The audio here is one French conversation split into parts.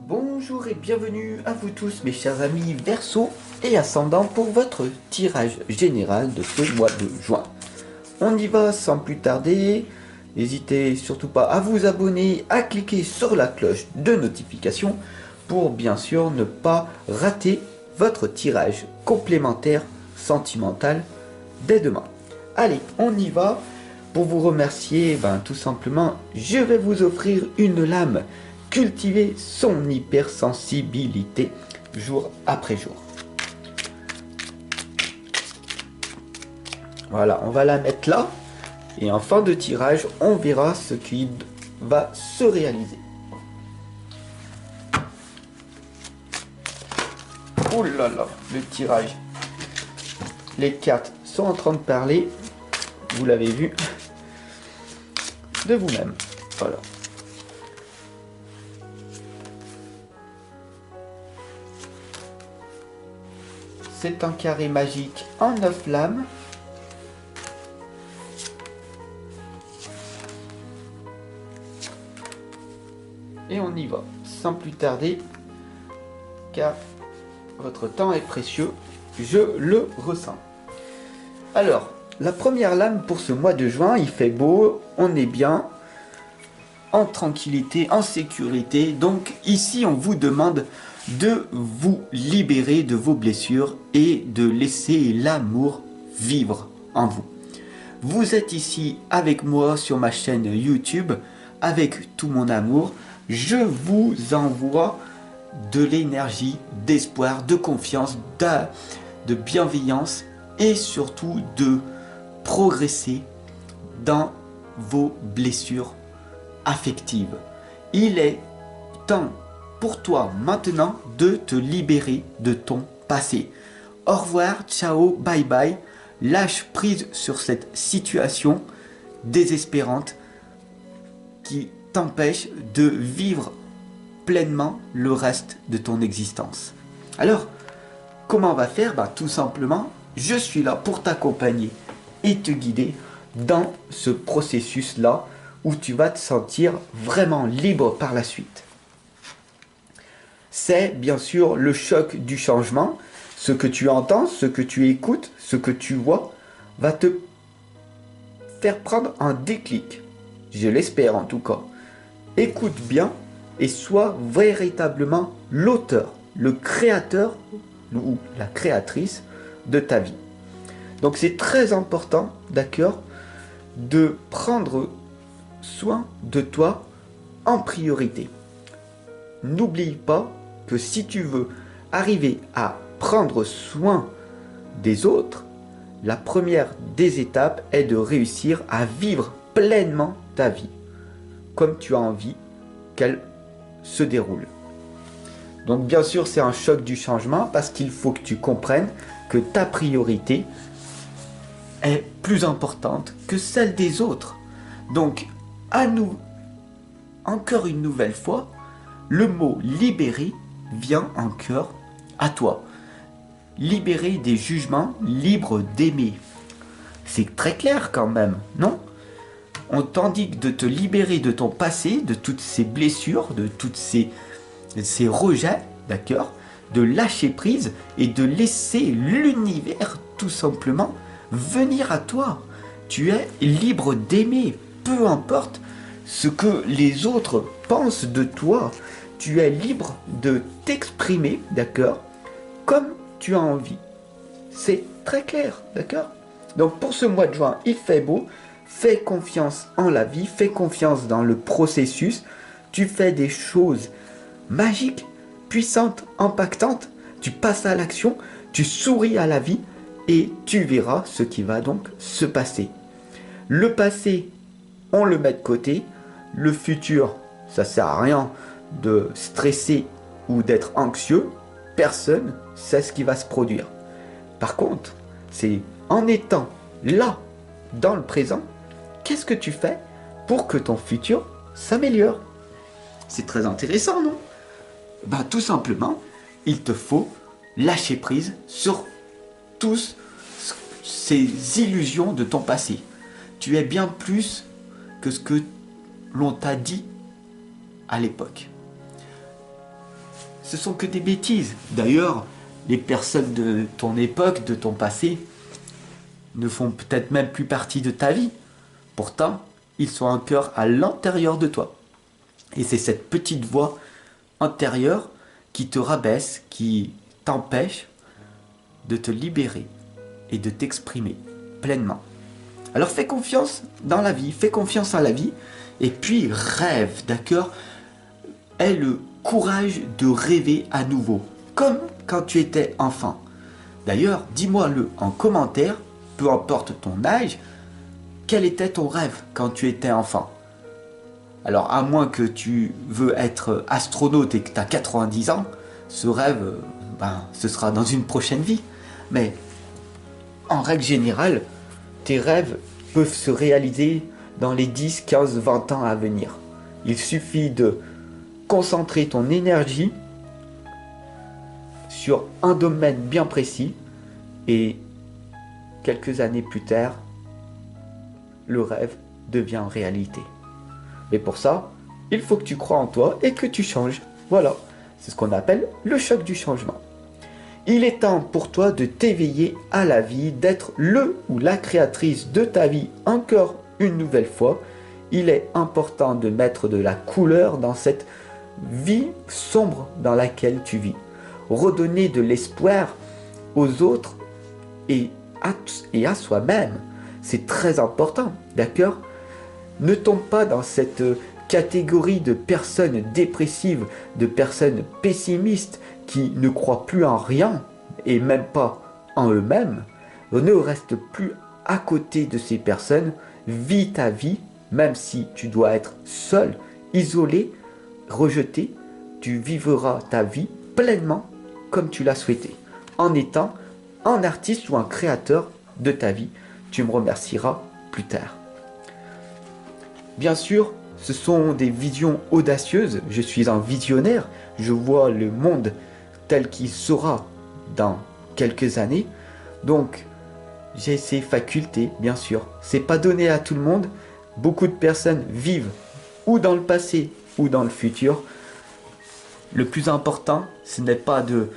Bonjour et bienvenue à vous tous mes chers amis Verseau et Ascendant pour votre tirage général de ce mois de juin. On y va sans plus tarder, n'hésitez surtout pas à vous abonner, à cliquer sur la cloche de notification pour bien sûr ne pas rater votre tirage complémentaire sentimental dès demain. Allez, on y va. Pour vous remercier, tout simplement, je vais vous offrir une lame. Cultiver son hypersensibilité jour après jour. Voilà, on va la mettre là. Et en fin de tirage, on verra ce qui va se réaliser. Oh là là, le tirage. Les cartes sont en train de parler. Vous l'avez vu. De vous-même. Voilà. C'est un carré magique en 9 lames. Et on y va, sans plus tarder, car votre temps est précieux, je le ressens. Alors, la première lame pour ce mois de juin, il fait beau, on est bien, en tranquillité, en sécurité. Donc ici, on vous demande de vous libérer de vos blessures et de laisser l'amour vivre en vous. Vous êtes ici avec moi sur ma chaîne YouTube, avec tout mon amour. Je vous envoie de l'énergie, d'espoir, de confiance, de bienveillance et surtout de progresser dans vos blessures affectives. Il est temps pour toi maintenant de te libérer de ton passé. Au revoir, ciao, bye bye. Lâche prise sur cette situation désespérante qui t'empêche de vivre pleinement le reste de ton existence. Alors, comment on va faire? Tout simplement, je suis là pour t'accompagner et te guider dans ce processus-là où tu vas te sentir vraiment libre par la suite. C'est bien sûr le choc du changement. Ce que tu entends, ce que tu écoutes, ce que tu vois va te faire prendre un déclic. Je l'espère en tout cas. Écoute bien et sois véritablement l'auteur, le créateur ou la créatrice de ta vie. Donc c'est très important, d'accord, de prendre soin de toi en priorité. N'oublie pas que si tu veux arriver à prendre soin des autres, la première des étapes est de réussir à vivre pleinement ta vie, comme tu as envie qu'elle se déroule. Donc bien sûr, c'est un choc du changement parce qu'il faut que tu comprennes que ta priorité est plus importante que celle des autres. Donc, à nous, encore une nouvelle fois, le mot libérer vient en cœur à toi. Libérer des jugements, libre d'aimer. C'est très clair quand même, non? On t'indique de te libérer de ton passé, de toutes ces blessures, de tous ces rejets, d'accord? De lâcher prise et de laisser l'univers tout simplement venir à toi. Tu es libre d'aimer, peu importe ce que les autres pensent de toi. Tu es libre de t'exprimer, d'accord, comme tu as envie. C'est très clair, d'accord? Donc pour ce mois de juin, il fait beau. Fais confiance en la vie, fais confiance dans le processus. Tu fais des choses magiques, puissantes, impactantes. Tu passes à l'action, tu souris à la vie et tu verras ce qui va donc se passer. Le passé, on le met de côté. Le futur, ça sert à rien de stresser ou d'être anxieux. Personne sait ce qui va se produire. Par contre, c'est en étant là, dans le présent, qu'est-ce que tu fais pour que ton futur s'améliore? C'est très intéressant, non? Tout simplement, il te faut lâcher prise sur tous ces illusions de ton passé. Tu es bien plus que ce que l'on t'a dit à l'époque. ce sont que des bêtises. D'ailleurs, les personnes de ton époque, de ton passé, ne font peut-être même plus partie de ta vie. Pourtant, ils sont encore à l'intérieur de toi. Et c'est cette petite voix intérieure qui te rabaisse, qui t'empêche de te libérer et de t'exprimer pleinement. Alors fais confiance dans la vie, fais confiance à la vie, et puis rêve, d'accord? Aie le courage de rêver à nouveau, comme quand tu étais enfant. D'ailleurs, dis-moi-le en commentaire, peu importe ton âge, quel était ton rêve quand tu étais enfant? Alors, à moins que tu veux être astronaute et que tu as 90 ans, ce rêve, ce sera dans une prochaine vie. Mais, en règle générale, tes rêves peuvent se réaliser dans les 10, 15, 20 ans à venir. Il suffit de concentrer ton énergie sur un domaine bien précis et quelques années plus tard, le rêve devient réalité. Mais pour ça, il faut que tu crois en toi et que tu changes. Voilà, c'est ce qu'on appelle le choc du changement. Il est temps pour toi de t'éveiller à la vie, d'être le ou la créatrice de ta vie encore une nouvelle fois. Il est important de mettre de la couleur dans cette vie sombre dans laquelle tu vis. Redonner de l'espoir aux autres et à soi-même. C'est très important, d'accord? Ne tombe pas dans cette catégorie de personnes dépressives, de personnes pessimistes qui ne croient plus en rien et même pas en eux-mêmes. Ne reste plus à côté de ces personnes. Vis ta vie, même si tu dois être seul, isolé, rejeté. Tu vivras ta vie pleinement comme tu l'as souhaité, en étant un artiste ou un créateur de ta vie. Tu me remercieras plus tard. Bien sûr, ce sont des visions audacieuses. Je suis un visionnaire. Je vois le monde tel qu'il sera dans quelques années. Donc, j'ai ces facultés, bien sûr. C'est pas donné à tout le monde. Beaucoup de personnes vivent ou dans le passé ou dans le futur. Le plus important, ce n'est pas de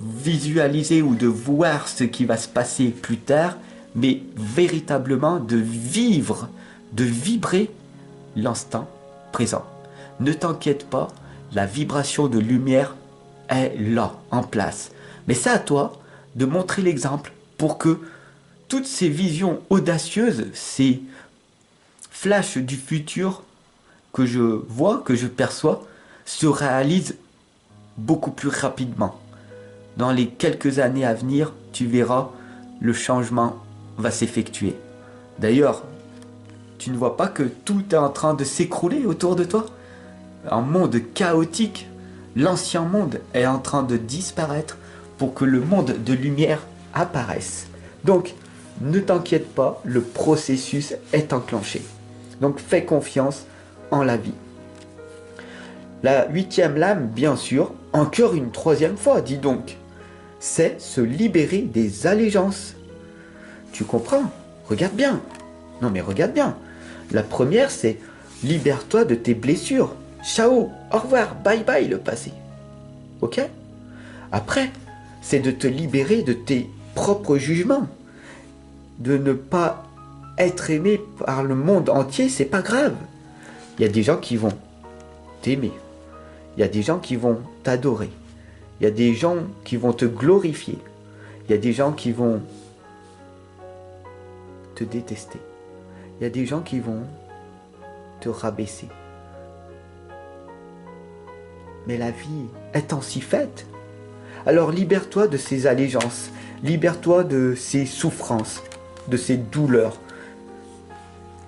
visualiser ou de voir ce qui va se passer plus tard, mais véritablement de vivre, de vibrer l'instant présent. Ne t'inquiète pas, la vibration de lumière est là, en place. Mais c'est à toi de montrer l'exemple pour que toutes ces visions audacieuses, ces flashs du futur que je vois, que je perçois, se réalisent beaucoup plus rapidement. Dans les quelques années à venir, tu verras, le changement va s'effectuer. D'ailleurs, tu ne vois pas que tout est en train de s'écrouler autour de toi? Un monde chaotique, l'ancien monde est en train de disparaître pour que le monde de lumière apparaisse. Donc, ne t'inquiète pas, le processus est enclenché. Donc, fais confiance en la vie. La 8e lame, bien sûr, encore une 3e fois, dis donc, c'est se libérer des allégeances. Tu comprends? Regarde bien. Non mais regarde bien. La première, c'est libère-toi de tes blessures. Ciao, au revoir, bye bye le passé. Ok? Après, c'est de te libérer de tes propres jugements. De ne pas être aimé par le monde entier, c'est pas grave. Il y a des gens qui vont t'aimer. Il y a des gens qui vont t'adorer. Il y a des gens qui vont te glorifier. Il y a des gens qui vont te détester. Il y a des gens qui vont te rabaisser. Mais la vie est ainsi faite. Alors libère-toi de ces allégeances. Libère-toi de ces souffrances, de ces douleurs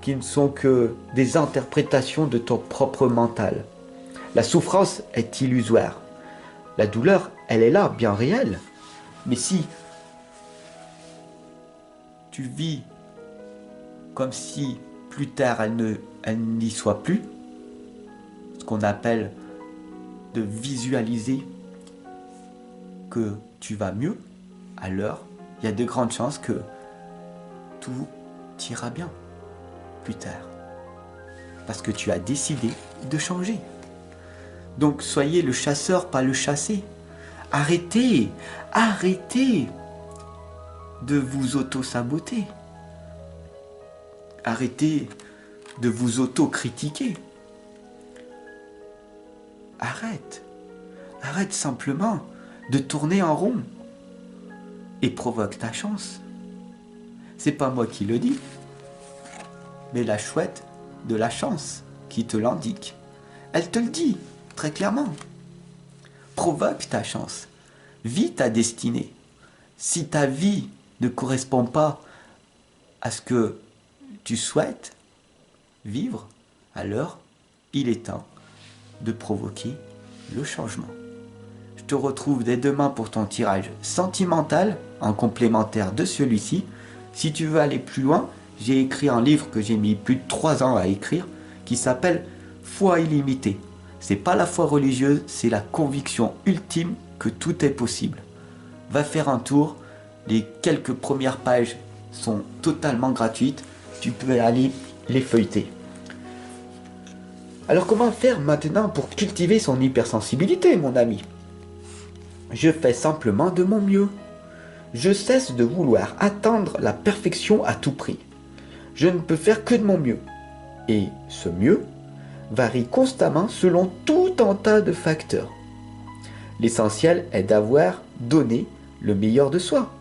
qui ne sont que des interprétations de ton propre mental. La souffrance est illusoire. La douleur, elle est là, bien réelle. Mais si tu vis comme si plus tard elle n'y soit plus, ce qu'on appelle de visualiser que tu vas mieux, alors il y a de grandes chances que tout ira bien plus tard. Parce que tu as décidé de changer. Donc soyez le chasseur, pas le chassé. Arrêtez, arrêtez de vous auto-saboter. Arrêtez de vous auto-critiquer. Arrête. Arrête simplement de tourner en rond. Et provoque ta chance. C'est pas moi qui le dis, mais la chouette de la chance qui te l'indique. Elle te le dit très clairement. Provoque ta chance. Vis ta destinée. Si ta vie ne correspond pas à ce que tu souhaites vivre, alors il est temps de provoquer le changement. Je te retrouve dès demain pour ton tirage sentimental en complémentaire de celui-ci. Si tu veux aller plus loin, j'ai écrit un livre que j'ai mis plus de 3 ans à écrire qui s'appelle Foi illimitée. C'est pas la foi religieuse, c'est la conviction ultime que tout est possible. Va faire un tour, les quelques premières pages sont totalement gratuites, tu peux aller les feuilleter. Alors comment faire maintenant pour cultiver son hypersensibilité, mon ami? Je fais simplement de mon mieux. Je cesse de vouloir atteindre la perfection à tout prix. Je ne peux faire que de mon mieux. Et ce mieux varie constamment selon tout un tas de facteurs. L'essentiel est d'avoir donné le meilleur de soi.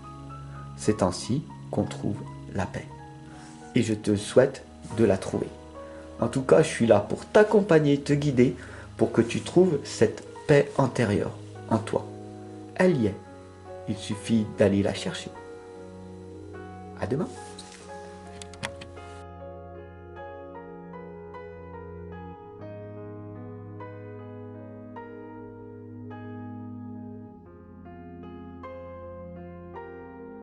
C'est ainsi qu'on trouve la paix. Et je te souhaite de la trouver. En tout cas, je suis là pour t'accompagner, te guider, pour que tu trouves cette paix intérieure en toi. Elle y est. Il suffit d'aller la chercher. À demain.